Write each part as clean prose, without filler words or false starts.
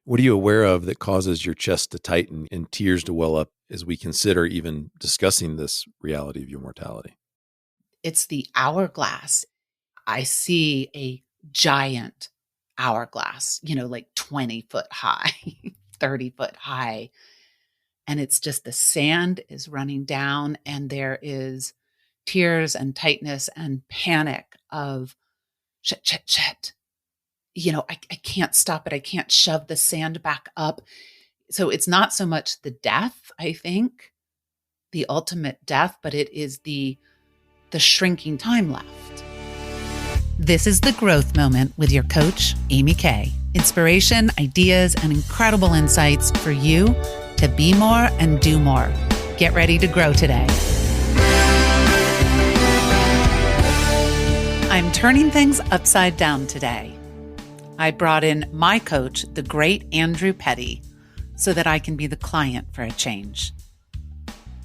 What are you aware of that causes your chest to tighten and tears to well up as we consider even discussing this reality of your mortality? It's the hourglass. I see a giant hourglass, like 20-foot high, 30-foot high. And it's just the sand is running down, and there is tears and tightness and panic of shit, shit, shit. I can't stop it. I can't shove the sand back up. So it's not so much the death, I think, the ultimate death, but it is the shrinking time left. This is The Growth Moment with your coach, Amy Kay. Inspiration, ideas, and incredible insights for you to be more and do more. Get ready to grow today. I'm turning things upside down today. I brought in my coach, the great Andrew Petty, so that I can be the client for a change.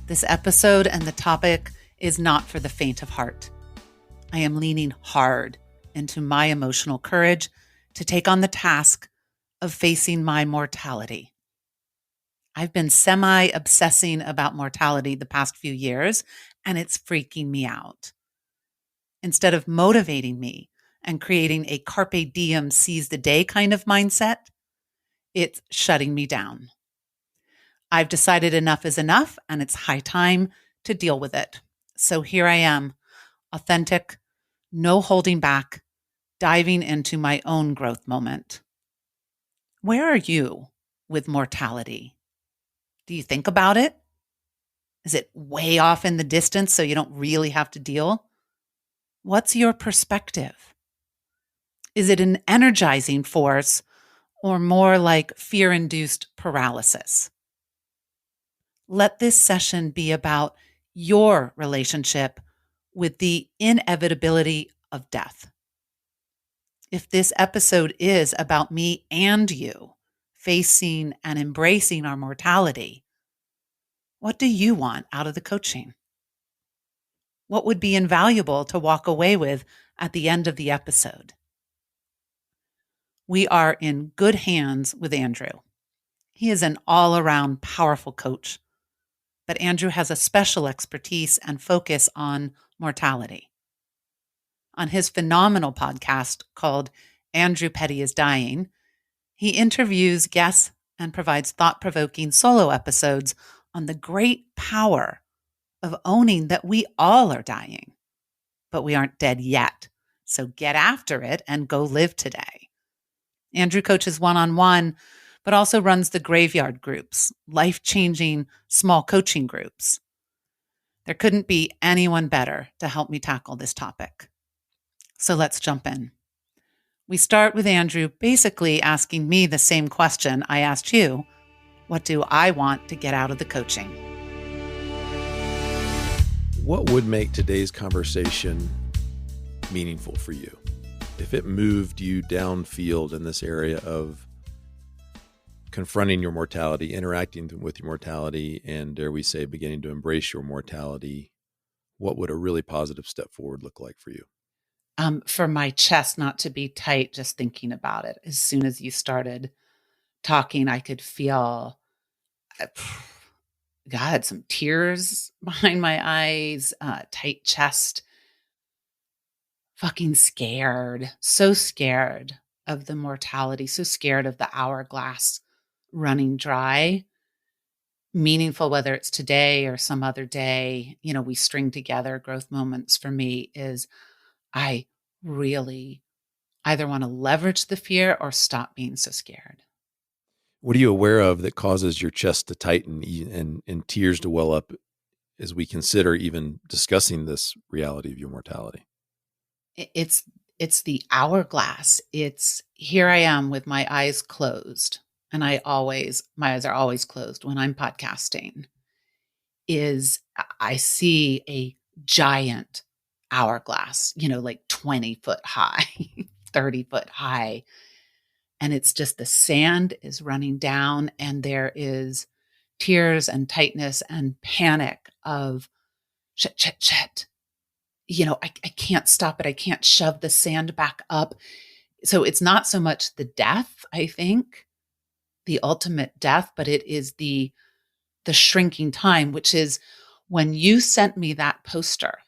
This episode and the topic is not for the faint of heart. I am leaning hard into my emotional courage to take on the task of facing my mortality. I've been semi-obsessing about mortality the past few years, and it's freaking me out. Instead of motivating me and creating a carpe diem, seize the day kind of mindset, it's shutting me down. I've decided enough is enough, and it's high time to deal with it. So here I am, authentic, no holding back, diving into my own growth moment. Where are you with mortality? Do you think about it? Is it way off in the distance so you don't really have to deal? What's your perspective? Is it an energizing force or more like fear-induced paralysis? Let this session be about your relationship with the inevitability of death. If this episode is about me and you facing and embracing our mortality, what do you want out of the coaching? What would be invaluable to walk away with at the end of the episode? We are in good hands with Andrew. He is an all-around powerful coach, but Andrew has a special expertise and focus on mortality. On his phenomenal podcast called Andrew Petty is Dying, he interviews guests and provides thought-provoking solo episodes on the great power of owning that we all are dying, but we aren't dead yet. So get after it and go live today. Andrew coaches one-on-one, but also runs the graveyard groups, life-changing small coaching groups. There couldn't be anyone better to help me tackle this topic. So let's jump in. We start with Andrew basically asking me the same question I asked you. What do I want to get out of the coaching? What would make today's conversation meaningful for you? If it moved you downfield in this area of confronting your mortality, interacting with your mortality, and dare we say, beginning to embrace your mortality, what would a really positive step forward look like for you? For my chest not to be tight, just thinking about it. As soon as you started talking, I could feel, God, some tears behind my eyes, tight chest, fucking scared, so scared of the mortality, so scared of the hourglass running dry. Meaningful, whether it's today or some other day, we string together growth moments for me is I really either want to leverage the fear or stop being so scared. What are you aware of that causes your chest to tighten and tears to well up as we consider even discussing this reality of your mortality? It's the hourglass. It's here I am with my eyes closed. And my eyes are always closed when I'm podcasting, is I see a giant hourglass, like 20-foot high, 30-foot high. And it's just the sand is running down, and there is tears and tightness and panic of shit, shit, shit. I can't stop it. I can't shove the sand back up. So it's not so much the death, I think, the ultimate death, but it is the shrinking time, which is when you sent me that poster.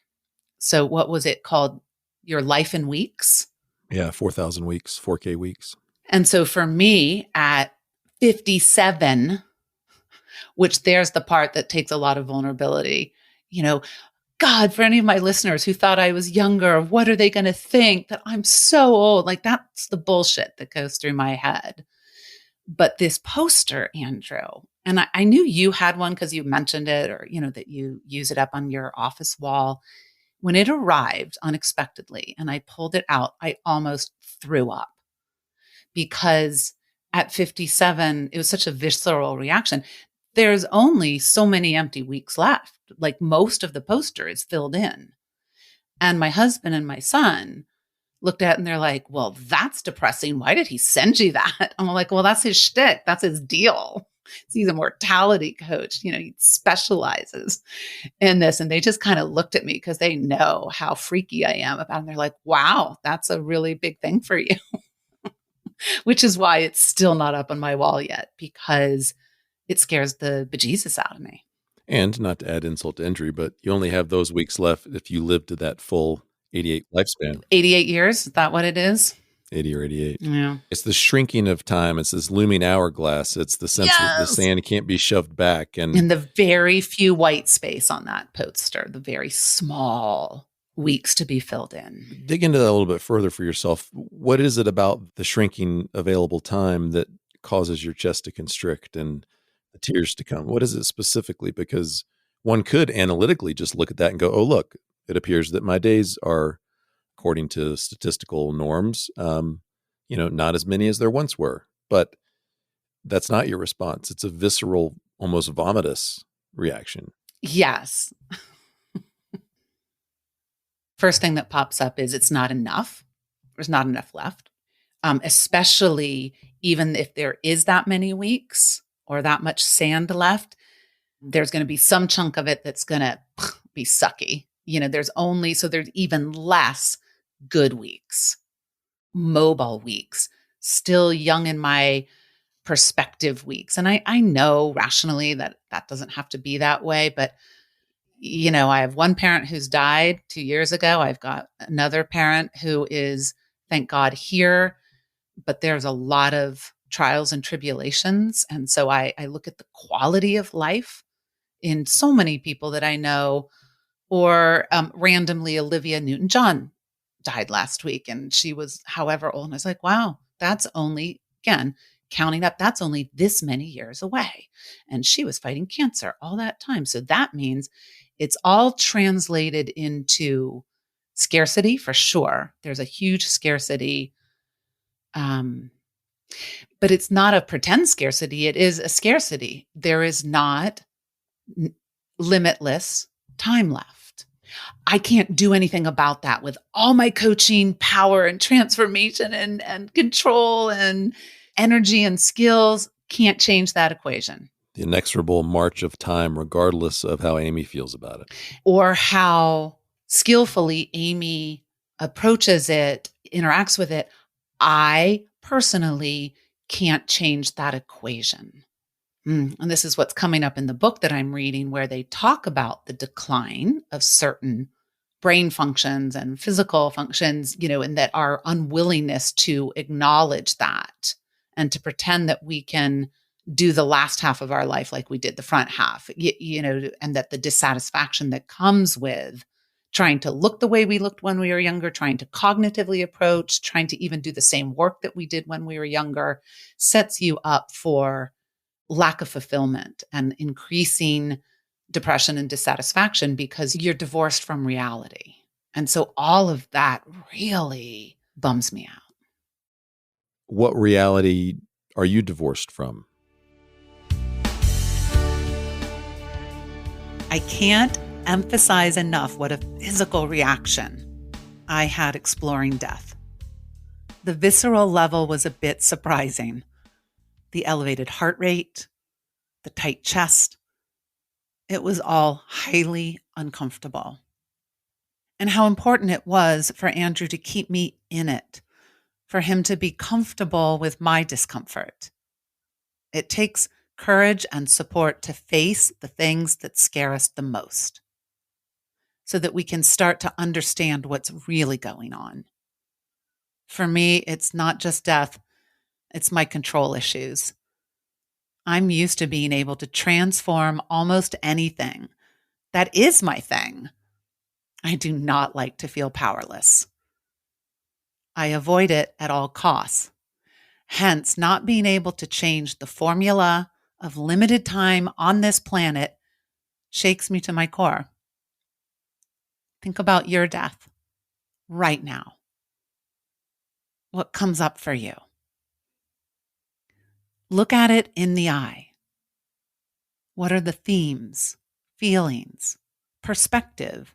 So what was it called? Your Life in Weeks? Yeah, 4,000 weeks, 4K weeks. And so for me at 57, which there's the part that takes a lot of vulnerability, God, for any of my listeners who thought I was younger, what are they going to think that I'm so old? Like that's the bullshit that goes through my head. But this poster, Andrew, and I knew you had one because you mentioned it, or, that you use it up on your office wall. When it arrived unexpectedly and I pulled it out, I almost threw up because at 57, it was such a visceral reaction. There's only so many empty weeks left. Like most of the poster is filled in. And my husband and my son looked at it and they're like, well, that's depressing. Why did he send you that? I'm like, well, that's his shtick. That's his deal. He's a mortality coach. He specializes in this. And they just kind of looked at me because they know how freaky I am about it. And they're like, wow, that's a really big thing for you, which is why it's still not up on my wall yet, because it scares the bejesus out of me. And not to add insult to injury, but you only have those weeks left if you live to that full 88 lifespan. 88 years? Is that what it is? 80 or 88. Yeah. It's the shrinking of time. It's this looming hourglass. It's the sense that the sand can't be shoved back. And the very few white space on that poster, the very small weeks to be filled in. Dig into that a little bit further for yourself. What is it about the shrinking available time that causes your chest to constrict and the tears to come? What is it specifically? Because one could analytically just look at that and go, oh, look, it appears that my days are, according to statistical norms, not as many as there once were. But that's not your response. It's a visceral, almost vomitous reaction. Yes. First thing that pops up is it's not enough. There's not enough left, especially even if there is that many weeks or that much sand left, there's going to be some chunk of it that's going to be sucky. There's even less good weeks, mobile weeks, still young in my perspective weeks. And I know rationally that doesn't have to be that way, but I have one parent who's died 2 years ago. I've got another parent who is, thank God, here, but there's a lot of trials and tribulations. And so I look at the quality of life in so many people that I know, or randomly Olivia Newton-John died last week and she was however old. And I was like, wow, that's only, again, counting up, that's only this many years away. And she was fighting cancer all that time. So that means it's all translated into scarcity for sure. There's a huge scarcity. But it's not a pretend scarcity. It is a scarcity. There is not limitless time left. I can't do anything about that with all my coaching power and transformation and control and energy and skills. Can't change that equation. The inexorable march of time, regardless of how Amy feels about it. Or how skillfully Amy approaches it, interacts with it. I personally can't change that equation. And this is what's coming up in the book that I'm reading, where they talk about the decline of certain brain functions and physical functions, and that our unwillingness to acknowledge that and to pretend that we can do the last half of our life like we did the front half, and that the dissatisfaction that comes with trying to look the way we looked when we were younger, trying to cognitively approach, trying to even do the same work that we did when we were younger, sets you up for lack of fulfillment and increasing depression and dissatisfaction because you're divorced from reality. And so all of that really bums me out. What reality are you divorced from? I can't emphasize enough what a physical reaction I had exploring death. The visceral level was a bit surprising. The elevated heart rate, the tight chest, it was all highly uncomfortable. And how important it was for Andrew to keep me in it, for him to be comfortable with my discomfort. It takes courage and support to face the things that scare us the most so that we can start to understand what's really going on. For me, it's not just death, it's my control issues. I'm used to being able to transform almost anything. That is my thing. I do not like to feel powerless. I avoid it at all costs. Hence, not being able to change the formula of limited time on this planet shakes me to my core. Think about your death right now. What comes up for you? Look at it in the eye. What are the themes, feelings, perspective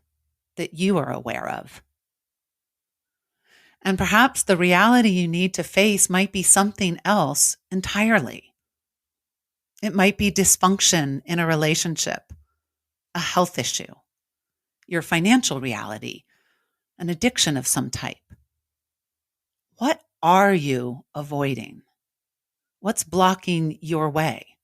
that you are aware of? And perhaps the reality you need to face might be something else entirely. It might be dysfunction in a relationship, a health issue, your financial reality, an addiction of some type. What are you avoiding? What's blocking your way?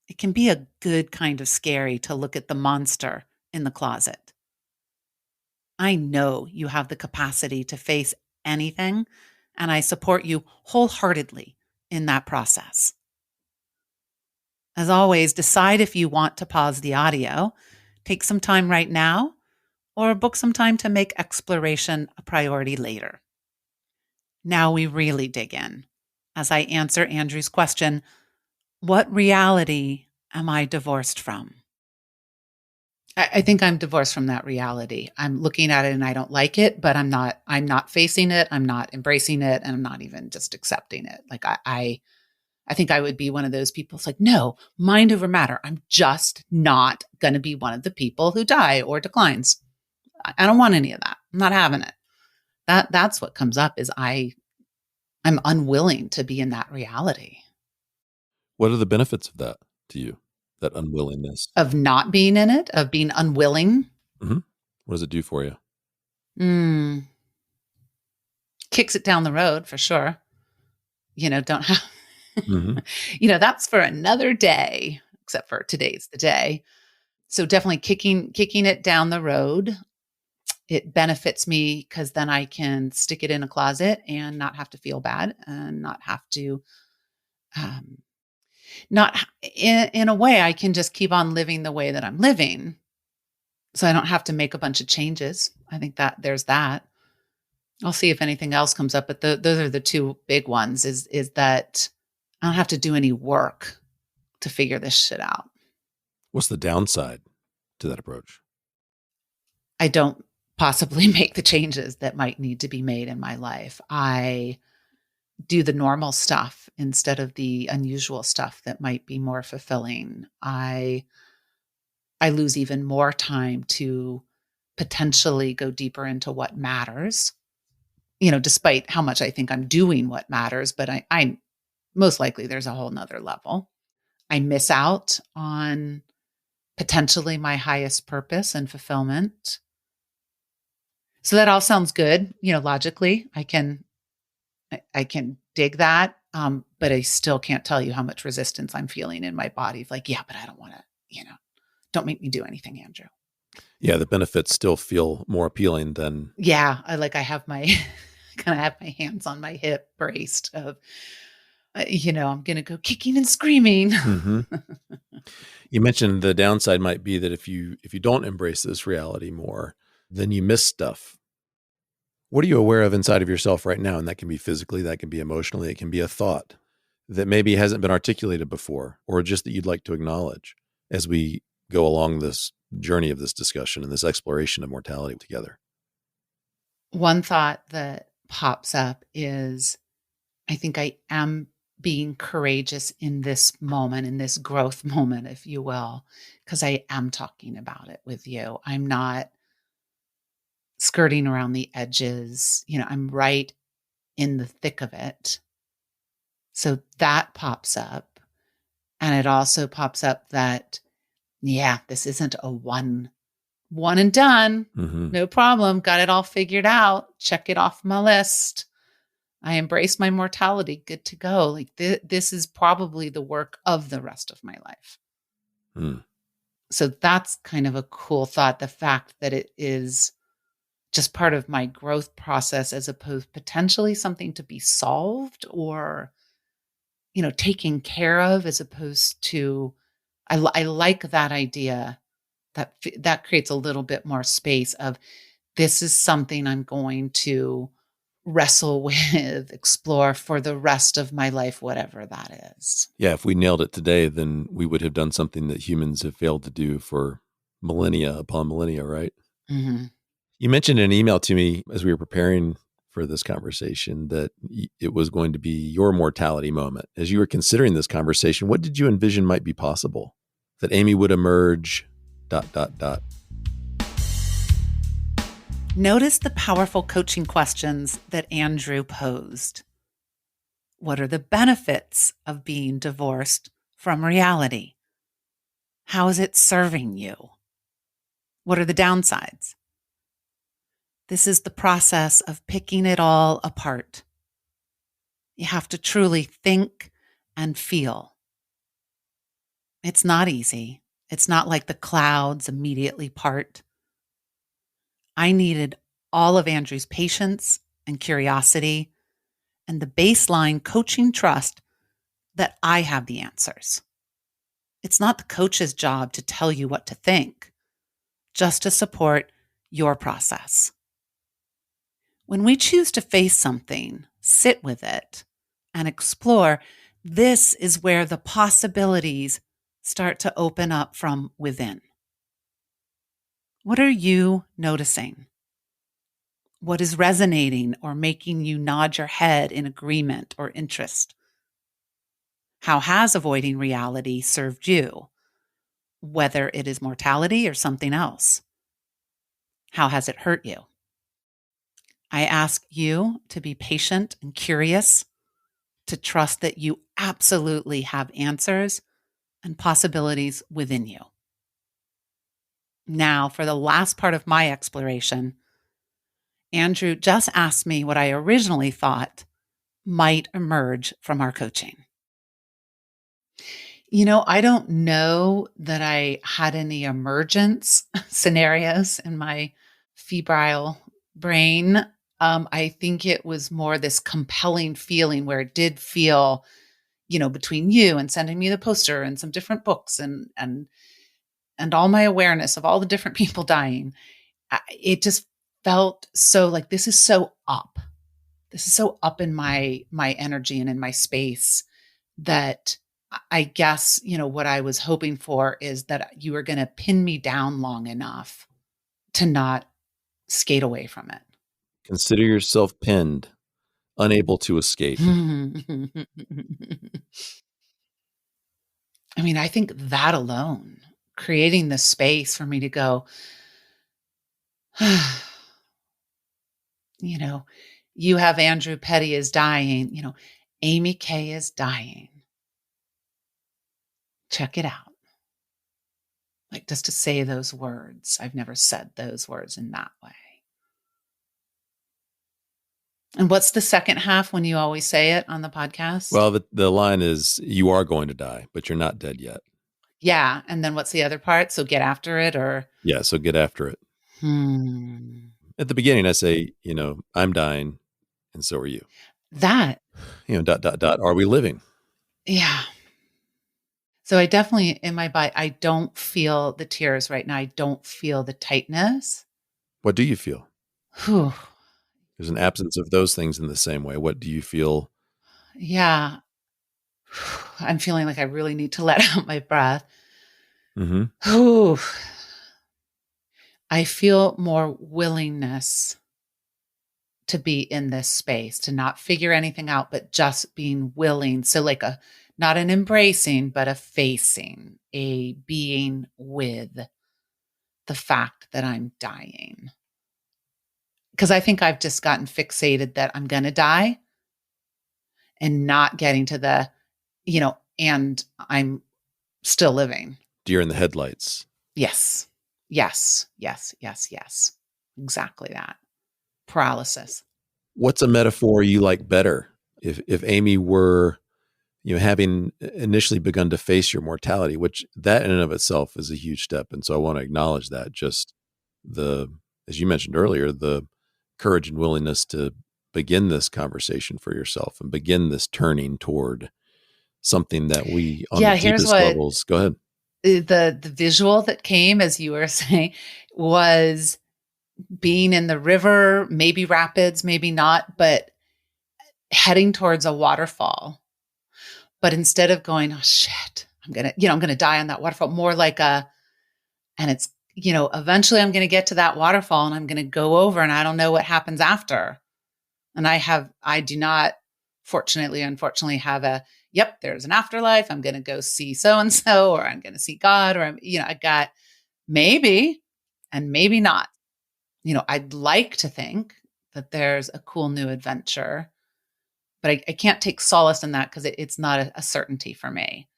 It can be a good kind of scary to look at the monster in the closet. I know you have the capacity to face anything, and I support you wholeheartedly in that process. As always, decide if you want to pause the audio, take some time right now, or book some time to make exploration a priority later. Now we really dig in as I answer Andrew's question, what reality am I divorced from? I think I'm divorced from that reality. I'm looking at it and I don't like it, but I'm not facing it. I'm not embracing it. And I'm not even just accepting it. Like I think I would be one of those people. It's like, no, mind over matter. I'm just not going to be one of the people who die or declines. I don't want any of that. I'm not having it. That's what comes up is I'm unwilling to be in that reality. What are the benefits of that to you? That unwillingness of not being in it, of being unwilling. Mm-hmm. What does it do for you? Kicks it down the road for sure. Don't have, Mm-hmm. That's for another day, except for today's the day. So definitely kicking it down the road. It benefits me because then I can stick it in a closet and not have to feel bad and not have to, not in a way I can just keep on living the way that I'm living. So I don't have to make a bunch of changes. I think that there's that. I'll see if anything else comes up, but those are the two big ones is that I don't have to do any work to figure this shit out. What's the downside to that approach? I don't possibly make the changes that might need to be made in my life. I do the normal stuff instead of the unusual stuff that might be more fulfilling. I lose even more time to potentially go deeper into what matters, despite how much I think I'm doing what matters, but I most likely there's a whole nother level. I miss out on potentially my highest purpose and fulfillment. So that all sounds good, logically. I can dig that, but I still can't tell you how much resistance I'm feeling in my body. Like, yeah, but I don't want to, don't make me do anything, Andrew. Yeah, the benefits still feel more appealing than. Yeah, I have my kind of have my hands on my hip braced of, I'm going to go kicking and screaming. Mm-hmm. You mentioned the downside might be that if you don't embrace this reality more, then you miss stuff. What are you aware of inside of yourself right now? And that can be physically, that can be emotionally, it can be a thought that maybe hasn't been articulated before, or just that you'd like to acknowledge as we go along this journey of this discussion and this exploration of mortality together. One thought that pops up is, I think I am being courageous in this moment, in this growth moment, if you will, because I am talking about it with you. I'm not skirting around the edges. I'm right in the thick of it. So that pops up. And it also pops up that, yeah, this isn't a one and done. Mm-hmm. No problem. Got it all figured out. Check it off my list. I embrace my mortality. Good to go. Like this is probably the work of the rest of my life. Hmm. So that's kind of a cool thought. The fact that it is just part of my growth process as opposed potentially something to be solved or, taken care of as opposed to, I like that idea that creates a little bit more space of this is something I'm going to wrestle with, explore for the rest of my life, whatever that is. Yeah, if we nailed it today, then we would have done something that humans have failed to do for millennia upon millennia, right? Mm-hmm. You mentioned in an email to me as we were preparing for this conversation that it was going to be your mortality moment. As you were considering this conversation, what did you envision might be possible? That Amy would emerge, ... Notice the powerful coaching questions that Andrew posed. What are the benefits of being divorced from reality? How is it serving you? What are the downsides? This is the process of picking it all apart. You have to truly think and feel. It's not easy. It's not like the clouds immediately part. I needed all of Andrew's patience and curiosity and the baseline coaching trust that I have the answers. It's not the coach's job to tell you what to think, just to support your process. When we choose to face something, sit with it, and explore, this is where the possibilities start to open up from within. What are you noticing? What is resonating or making you nod your head in agreement or interest? How has avoiding reality served you, whether it is mortality or something else? How has it hurt you? I ask you to be patient and curious, to trust that you absolutely have answers and possibilities within you. Now, for the last part of my exploration, Andrew just asked me what I originally thought might emerge from our coaching. I don't know that I had any emergence scenarios in my febrile brain. I think it was more this compelling feeling where it did feel, between you and sending me the poster and some different books and all my awareness of all the different people dying. It just felt so like this is so up. This is so up in my energy and in my space that I guess, what I was hoping for is that you were going to pin me down long enough to not skate away from it. Consider yourself pinned, unable to escape. I mean, I think that alone, creating the space for me to go, you have Andrew Petty is dying, Amy Kay is dying. Check it out. Like just to say those words. I've never said those words in that way. And what's the second half when you always say it on the podcast? Well, the line is, you are going to die, but you're not dead yet. Yeah. And then what's the other part? So get after it or? Yeah, so get after it. At the beginning, I say, I'm dying, and so are you. That. Are we living? Yeah. So I definitely, in my body, I don't feel the tears right now. I don't feel the tightness. What do you feel? Whew. There's an absence of those things in the same way. What do you feel? Yeah. I'm feeling like I really need to let out my breath. Mm-hmm. I feel more willingness to be in this space, to not figure anything out, but just being willing. So like not an embracing, but a facing, a being with the fact that I'm dying. Because I think I've just gotten fixated that I'm going to die and not getting to the, and I'm still living. Deer in the headlights. Yes. Yes. Yes. Yes. Yes. Exactly that. Paralysis. What's a metaphor you like better? If Amy were, having initially begun to face your mortality, which that in and of itself is a huge step. And so I want to acknowledge that, just as you mentioned earlier, the courage and willingness to begin this conversation for yourself and begin this turning toward something that we, on the Yeah, here's deepest what levels, go ahead. the visual that came as you were saying was being in the river, maybe rapids, maybe not, but heading towards a waterfall. But instead of going, oh shit, I'm gonna die on that waterfall, more like and it's, eventually I'm gonna get to that waterfall and I'm gonna go over and I don't know what happens after. And I do not, unfortunately have yep, there's an afterlife. I'm gonna go see so and so, or I'm gonna see God, or I got maybe and maybe not. I'd like to think that there's a cool new adventure, but I can't take solace in that because it's not a certainty for me.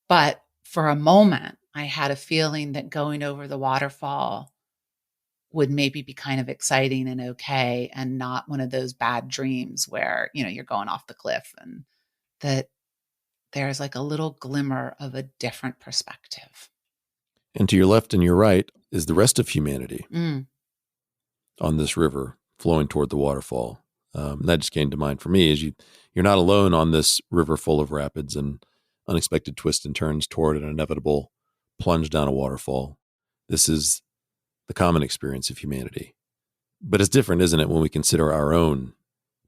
But for a moment, I had a feeling that going over the waterfall would maybe be kind of exciting and okay, and not one of those bad dreams where, you're going off the cliff, and that there's like a little glimmer of a different perspective. And to your left and your right is the rest of humanity Mm. on this river flowing toward the waterfall. That just came to mind for me, is you're not alone on this river full of rapids and unexpected twists and turns toward an inevitable plunge down a waterfall. This is the common experience of humanity. But it's different, isn't it, when we consider our own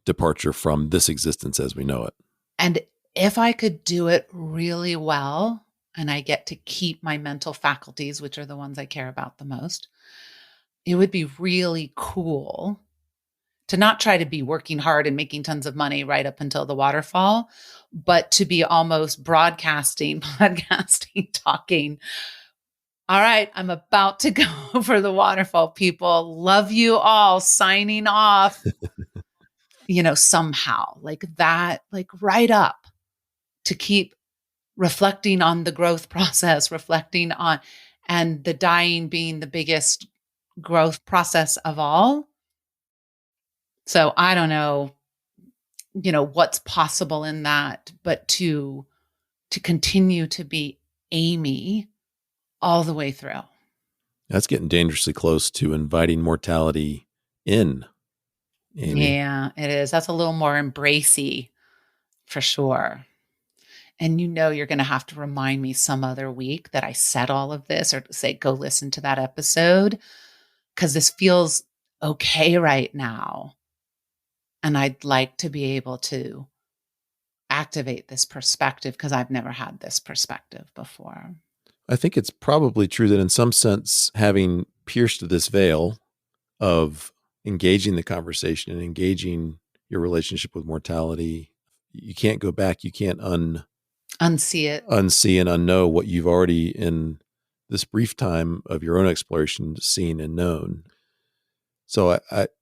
departure from this existence as we know it? And if I could do it really well, and I get to keep my mental faculties, which are the ones I care about the most, it would be really cool to not try to be working hard and making tons of money right up until the waterfall, but to be almost podcasting, talking. All right, I'm about to go for the waterfall, people. Love you all. Signing off. Somehow like that, like right up, to keep reflecting on the growth process, reflecting on, and the dying being the biggest growth process of all. So I don't know, what's possible in that, but to continue to be Amy all the way through. That's getting dangerously close to inviting mortality in, Amy. Yeah, it is. That's a little more embracey for sure. And you're going to have to remind me some other week that I said all of this, or say, go listen to that episode, because this feels okay right now. And I'd like to be able to activate this perspective because I've never had this perspective before. I think it's probably true that in some sense, having pierced this veil of engaging the conversation and engaging your relationship with mortality, you can't go back. You can't unsee it, unsee and unknow what you've already, in this brief time of your own exploration, seen and known. So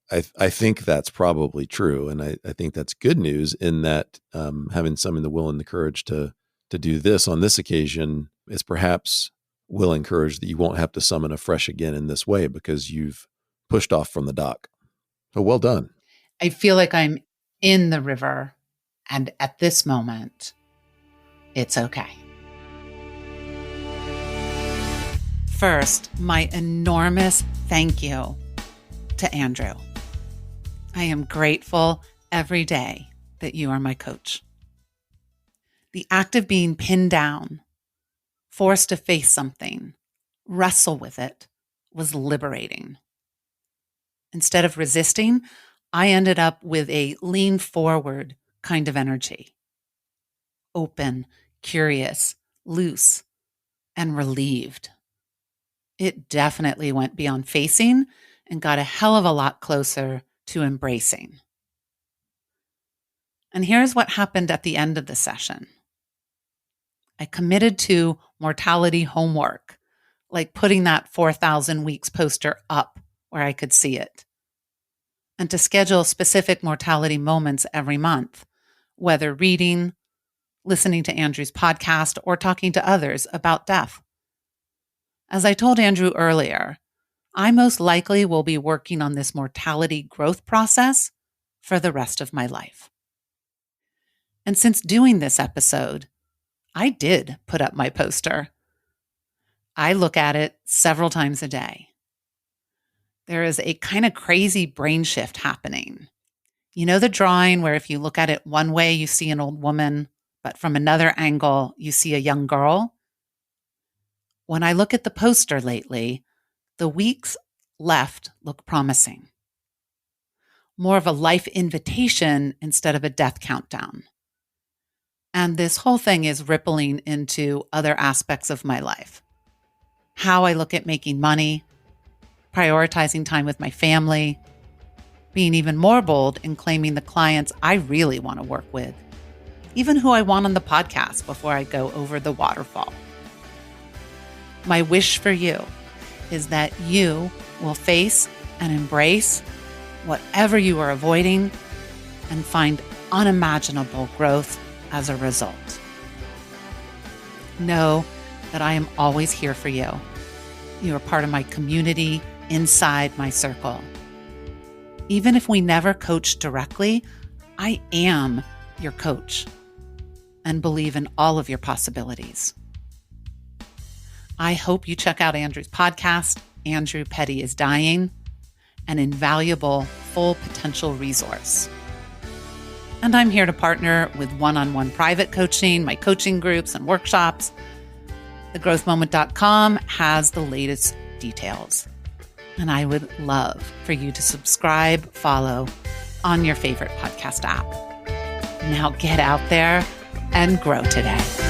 I think that's probably true. And I think that's good news, in that having summoned the will and the courage to do this on this occasion is perhaps will encourage that you won't have to summon afresh again in this way, because you've pushed off from the dock. So well done. I feel like I'm in the river, and at this moment, it's okay. First, my enormous thank you to Andrew. I am grateful every day that you are my coach. The act of being pinned down, forced to face something, wrestle with it, was liberating. Instead of resisting, I ended up with a lean forward kind of energy. Open, curious, loose, and relieved. It definitely went beyond facing and got a hell of a lot closer to embracing. And here's what happened at the end of the session. I committed to mortality homework, like putting that 4,000 weeks poster up where I could see it, and to schedule specific mortality moments every month, whether reading, listening to Andrew's podcast, or talking to others about death. As I told Andrew earlier, I most likely will be working on this mortality growth process for the rest of my life. And since doing this episode, I did put up my poster. I look at it several times a day. There is a kind of crazy brain shift happening. You know the drawing where if you look at it one way, you see an old woman, but from another angle, you see a young girl? When I look at the poster lately, the weeks left look promising. More of a life invitation instead of a death countdown. And this whole thing is rippling into other aspects of my life. How I look at making money, prioritizing time with my family, being even more bold in claiming the clients I really want to work with, even who I want on the podcast before I go over the waterfall. My wish for you is that you will face and embrace whatever you are avoiding and find unimaginable growth as a result. Know that I am always here for you. You are part of my community, inside my circle. Even if we never coach directly, I am your coach and believe in all of your possibilities. I hope you check out Andrew's podcast, Andrew Petty is Dying, an invaluable full potential resource. And I'm here to partner with one-on-one private coaching, my coaching groups and workshops. thegrowthmoment.com has the latest details. And I would love for you to subscribe, follow on your favorite podcast app. Now get out there and grow today.